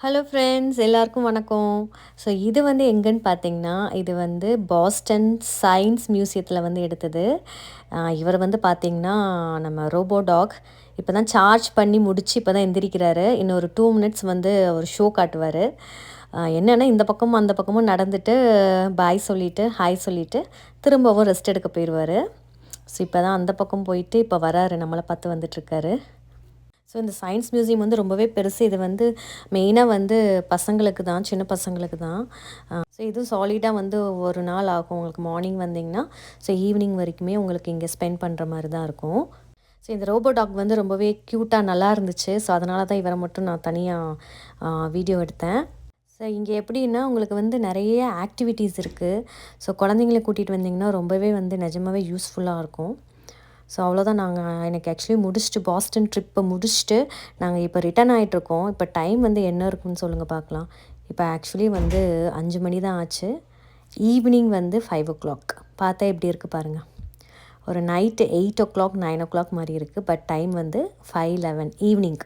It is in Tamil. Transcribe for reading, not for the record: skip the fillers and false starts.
ஹலோ ஃப்ரெண்ட்ஸ், எல்லாருக்கும் வணக்கம். ஸோ இது வந்து எங்கன்னு பார்த்தீங்கன்னா, இது வந்து பாஸ்டன் சயின்ஸ் மியூசியத்தில் வந்து எடுத்தது. இவர் வந்து பார்த்தீங்கன்னா, நம்ம ரோபோ டாக். இப்போ தான் சார்ஜ் பண்ணி முடிச்சு இப்போ தான் எந்திரிக்கிறாரு. இன்னும் ஒரு 2 மினிட்ஸ் வந்து ஒரு ஷோ காட்டுவார். என்னென்னா இந்த பக்கமும் அந்த பக்கமும் நடந்துட்டு பாய் சொல்லிவிட்டு ஹாய் சொல்லிவிட்டு திரும்பவும் ரெஸ்ட் எடுக்க போயிடுவார். ஸோ இப்போ தான் அந்த பக்கம் போயிட்டு இப்போ வராரு, நம்மளை பார்த்து வந்துட்டுருக்காரு. ஸோ இந்த சயின்ஸ் மியூசியம் வந்து ரொம்பவே பெருசு. இது வந்து மெயினாக வந்து பசங்களுக்கு தான், சின்ன பசங்களுக்கு தான். ஸோ இதுவும் சாலிடாக வந்து ஒரு நாள் ஆகும். உங்களுக்கு மார்னிங் வந்தீங்கன்னா ஸோ ஈவினிங் வரைக்குமே உங்களுக்கு இங்கே ஸ்பெண்ட் பண்ணுற மாதிரி தான் இருக்கும். ஸோ இந்த ரோபோ டாக் வந்து ரொம்பவே க்யூட்டாக நல்லா இருந்துச்சு. ஸோ அதனால தான் இவரை மட்டும் நான் தனியாக வீடியோ எடுத்தேன். ஸோ இங்கே எப்படின்னா உங்களுக்கு வந்து நிறைய ஆக்டிவிட்டீஸ் இருக்குது. ஸோ குழந்தைங்கள கூட்டிகிட்டு வந்தீங்கன்னா ரொம்பவே வந்து நிஜமாவே யூஸ்ஃபுல்லாக இருக்கும். ஸோ அவ்வளோதான். எனக்கு ஆக்சுவலி முடிச்சுட்டு பாஸ்டன் ட்ரிப்பை முடிச்சுட்டு நாங்கள் இப்போ ரிட்டர்ன் ஆகிட்ருக்கோம். இப்போ டைம் வந்து என்ன இருக்குன்னு சொல்லுங்கள் பார்க்கலாம். இப்போ ஆக்சுவலி வந்து 5 மணி தான் ஆச்சு. ஈவினிங் வந்து 5:00 பார்த்தா எப்படி இருக்குது பாருங்கள். ஒரு நைட்டு 8:00 9:00 மாதிரி இருக்குது. பட் டைம் வந்து 5:11 ஈவினிங்.